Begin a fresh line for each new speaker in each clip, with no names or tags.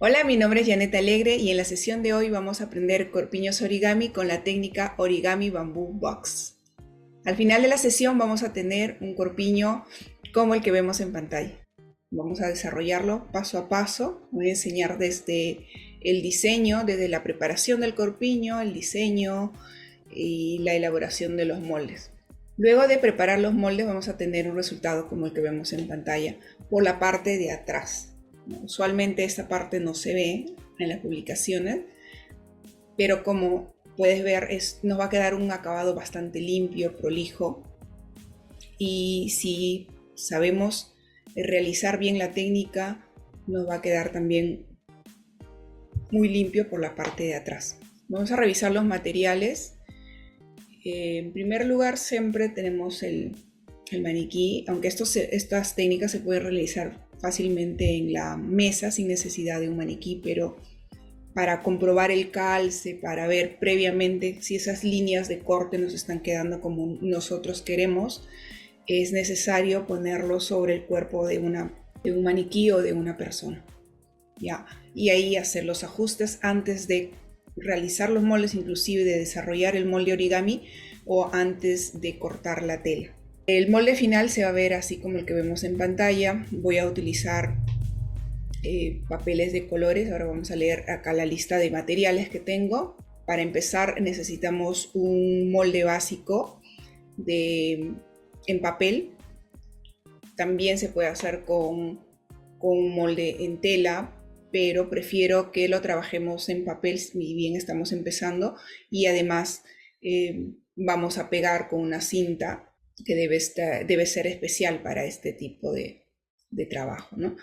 Hola, mi nombre es Janet Alegre y en la sesión de hoy vamos a aprender corpiños origami con la técnica Origami Bamboo Box. Al final de la sesión vamos a tener un corpiño como el que vemos en pantalla. Vamos a desarrollarlo paso a paso. Voy a enseñar desde el diseño, desde la preparación del corpiño, el diseño y la elaboración de los moldes. Luego de preparar los moldes vamos a tener un resultado como el que vemos en pantalla por la parte de atrás. Usualmente esta parte no se ve en las publicaciones, pero como puedes ver nos va a quedar un acabado bastante limpio, prolijo, y si sabemos realizar bien la técnica nos va a quedar también muy limpio por la parte de atrás. Vamos a revisar los materiales. En primer lugar siempre tenemos el maniquí, aunque estas técnicas se pueden realizar fácilmente en la mesa sin necesidad de un maniquí, pero para comprobar el calce, para ver previamente si esas líneas de corte nos están quedando como nosotros queremos, es necesario ponerlo sobre el cuerpo de un maniquí o de una persona. ¿Ya? Y ahí hacer los ajustes antes de realizar los moldes, inclusive de desarrollar el molde origami o antes de cortar la tela. El molde final se va a ver así como el que vemos en pantalla. Voy a utilizar papeles de colores. Ahora vamos a leer acá la lista de materiales que tengo. Para empezar necesitamos un molde básico en papel. También se puede hacer con un molde en tela, pero prefiero que lo trabajemos en papel si bien estamos empezando, y además vamos a pegar con una cinta que debe ser especial para este tipo de trabajo, ¿no?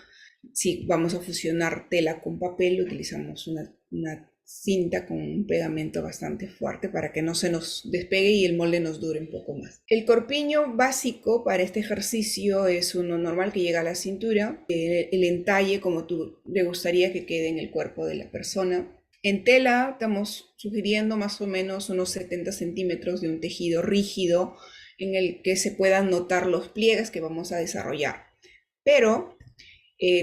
Si vamos a fusionar tela con papel, utilizamos una cinta con un pegamento bastante fuerte para que no se nos despegue y el molde nos dure un poco más. El corpiño básico para este ejercicio es uno normal que llega a la cintura, el entalle como tú le gustaría que quede en el cuerpo de la persona. En tela estamos sugiriendo más o menos unos 70 centímetros de un tejido rígido en el que se puedan notar los pliegues que vamos a desarrollar. Pero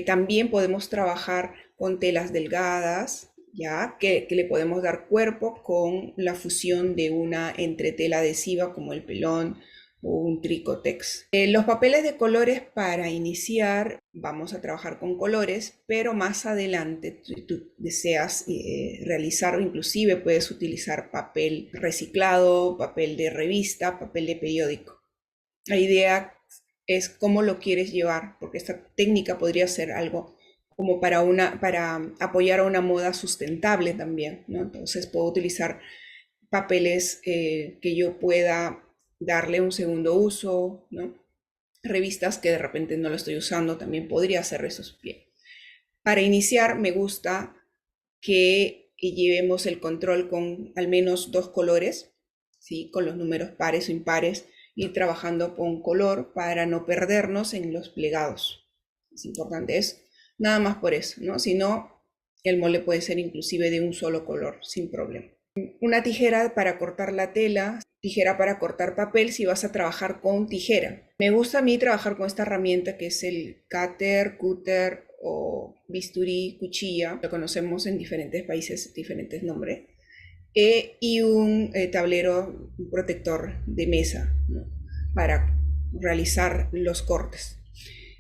también podemos trabajar con telas delgadas, ya que le podemos dar cuerpo con la fusión de una entretela adhesiva como el pelón o un tricotex. Los papeles de colores para iniciar vamos a trabajar con colores, pero más adelante si tú deseas realizar, inclusive puedes utilizar papel reciclado, papel de revista, papel de periódico. La idea es cómo lo quieres llevar, porque esta técnica podría ser algo como para apoyar a una moda sustentable también, ¿no? Entonces puedo utilizar papeles que yo pueda darle un segundo uso, ¿no? Revistas que de repente no lo estoy usando, también podría hacer esos bien. Para iniciar me gusta que llevemos el control con al menos 2 colores, ¿sí? Con los números pares o impares, ir trabajando con color para no perdernos en los plegados. Es importante, es nada más por eso, ¿no? Si no, el molde puede ser inclusive de un solo color, sin problema. Una tijera para cortar la tela, tijera para cortar papel si vas a trabajar con tijera. Me gusta a mí trabajar con esta herramienta que es el cutter o bisturí, cuchilla, lo conocemos en diferentes países, diferentes nombres, y un tablero, un protector de mesa, ¿no? Para realizar los cortes.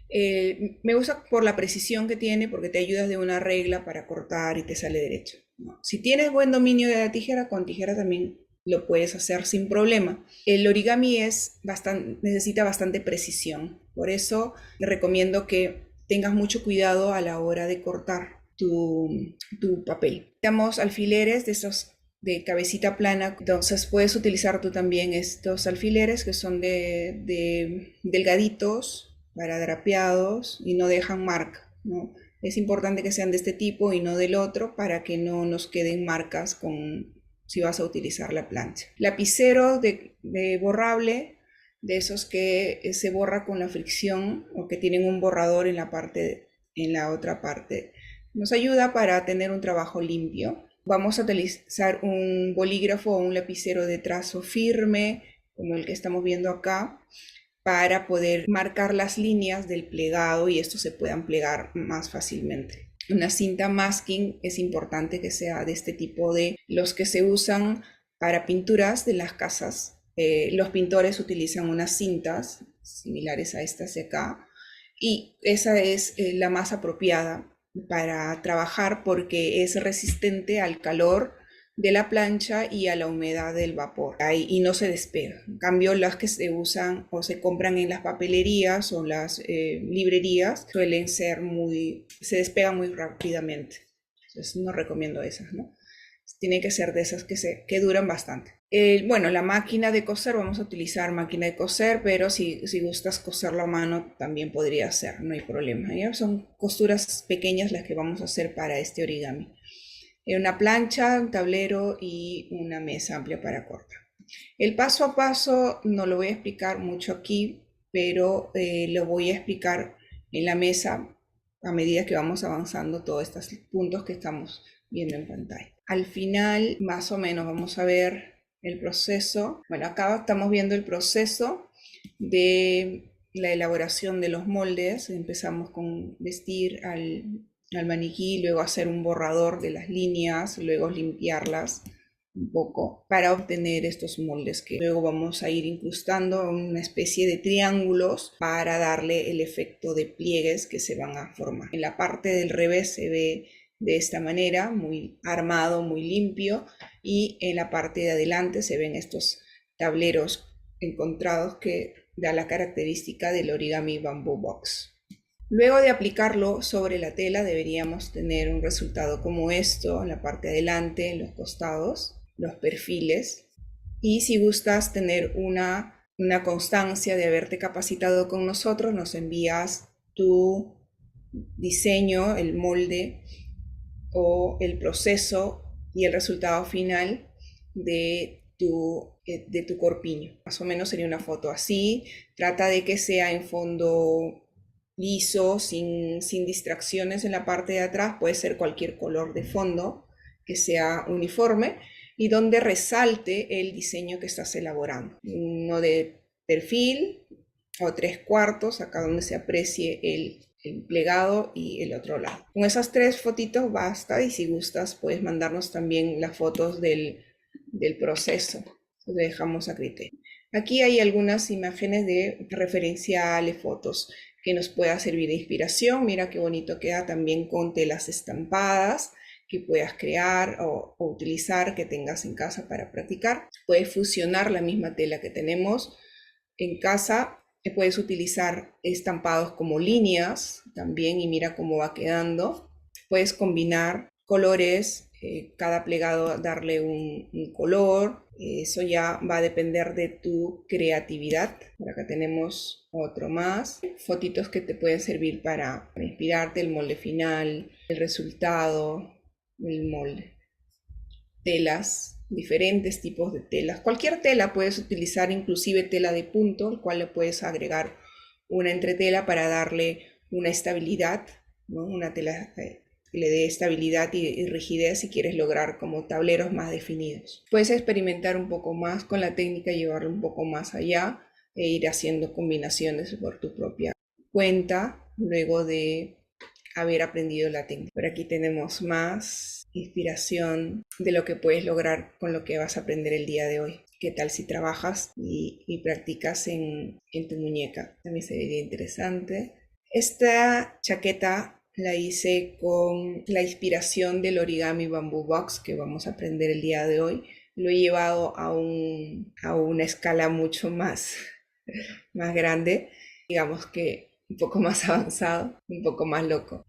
Me gusta por la precisión que tiene, porque te ayudas de una regla para cortar y te sale derecho, ¿no? Si tienes buen dominio de la tijera, con tijera también lo puedes hacer sin problema. El origami necesita bastante precisión, por eso te recomiendo que tengas mucho cuidado a la hora de cortar tu papel. Necesitamos alfileres de esos de cabecita plana, entonces puedes utilizar tú también estos alfileres que son de delgaditos para drapeados y no dejan marca, ¿no? Es importante que sean de este tipo y no del otro para que no nos queden marcas si vas a utilizar la plancha. Lapicero de borrable, de esos que se borra con la fricción o que tienen un borrador en la otra parte. Nos ayuda para tener un trabajo limpio. Vamos a utilizar un bolígrafo o un lapicero de trazo firme, como el que estamos viendo acá, para poder marcar las líneas del plegado y estos se puedan plegar más fácilmente. Una cinta masking es importante que sea de este tipo, de los que se usan para pinturas de las casas. Los pintores utilizan unas cintas similares a estas de acá, y esa es la más apropiada para trabajar porque es resistente al calor de la plancha y a la humedad del vapor y no se despega. En cambio, las que se usan o se compran en las papelerías o las librerías suelen ser se despegan muy rápidamente. Entonces no recomiendo esas, ¿no? Tiene que ser de esas que duran bastante. Bueno, la máquina de coser, vamos a utilizar máquina de coser, pero si gustas coserlo a mano también podría ser, no hay problema. ¿Ya? Son costuras pequeñas las que vamos a hacer para este origami. Una plancha, un tablero y una mesa amplia para cortar. El paso a paso no lo voy a explicar mucho aquí, pero lo voy a explicar en la mesa a medida que vamos avanzando todos estos puntos que estamos viendo en pantalla. Al final, más o menos, vamos a ver el proceso. Bueno, acá estamos viendo el proceso de la elaboración de los moldes. Empezamos con vestir al maniquí, luego hacer un borrador de las líneas, luego limpiarlas un poco para obtener estos moldes que luego vamos a ir incrustando en una especie de triángulos para darle el efecto de pliegues que se van a formar. En la parte del revés se ve de esta manera, muy armado, muy limpio, y en la parte de adelante se ven estos tableros encontrados que da la característica del Origami Bamboo Box. Luego de aplicarlo sobre la tela deberíamos tener un resultado como esto, en la parte de adelante, en los costados, los perfiles. Y si gustas tener una constancia de haberte capacitado con nosotros, nos envías tu diseño, el molde o el proceso y el resultado final de tu corpiño. Más o menos sería una foto así. Trata de que sea en fondo liso, sin distracciones en la parte de atrás. Puede ser cualquier color de fondo que sea uniforme y donde resalte el diseño que estás elaborando. Uno de perfil o 3/4, acá donde se aprecie el plegado y el otro lado. Con esas 3 fotitos basta, y si gustas puedes mandarnos también las fotos del proceso. Lo dejamos a criterio. Aquí hay algunas imágenes de referenciales, fotos que nos pueda servir de inspiración. Mira qué bonito queda también con telas estampadas que puedas crear o utilizar, que tengas en casa para practicar. Puedes fusionar la misma tela que tenemos en casa. Puedes utilizar estampados como líneas también, y mira cómo va quedando. Puedes combinar colores, cada plegado darle un color. Eso ya va a depender de tu creatividad. Por acá tenemos otro más. Fotitos que te pueden servir para inspirarte, el molde final, el resultado, el molde. Telas, diferentes tipos de telas. Cualquier tela puedes utilizar, inclusive tela de punto, al cual le puedes agregar una entretela para darle una estabilidad, ¿no? Una tela que le dé estabilidad y rigidez si quieres lograr como tableros más definidos. Puedes experimentar un poco más con la técnica, llevarlo un poco más allá e ir haciendo combinaciones por tu propia cuenta luego de haber aprendido la técnica. Por aquí tenemos más inspiración de lo que puedes lograr con lo que vas a aprender el día de hoy. ¿Qué tal si trabajas y practicas en tu muñeca? También se vería interesante. Esta chaqueta la hice con la inspiración del Origami Bamboo Box que vamos a aprender el día de hoy. Lo he llevado a una escala mucho más grande, digamos que un poco más avanzado, un poco más loco.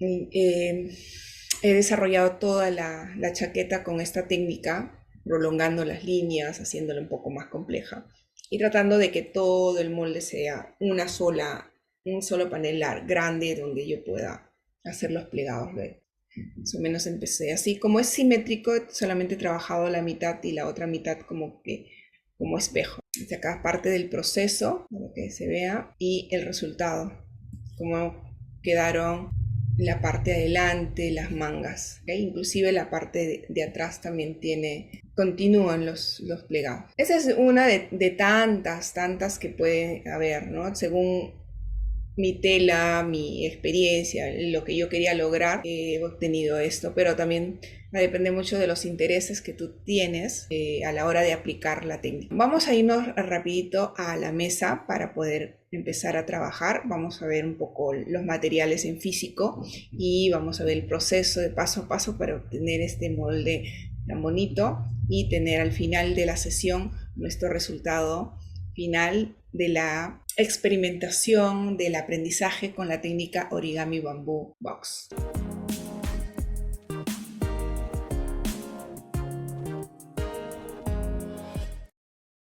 He desarrollado toda la chaqueta con esta técnica, prolongando las líneas, haciéndola un poco más compleja y tratando de que todo el molde sea un solo panel grande donde yo pueda hacer los plegados. Más o menos empecé así. Como es simétrico, solamente he trabajado la mitad y la otra mitad como espejo. Desde acá parte del proceso, para que se vea, y el resultado, cómo quedaron la parte de adelante, las mangas, ¿okay? Inclusive la parte de atrás también continúan los plegados. Esa es una de tantas que puede haber, ¿no? Según mi tela, mi experiencia, lo que yo quería lograr, he obtenido esto, pero también depende mucho de los intereses que tú tienes a la hora de aplicar la técnica. Vamos a irnos rapidito a la mesa para poder empezar a trabajar. Vamos a ver un poco los materiales en físico y vamos a ver el proceso de paso a paso para obtener este molde tan bonito y tener al final de la sesión nuestro resultado final de la experimentación del aprendizaje con la técnica Origami Bamboo Box.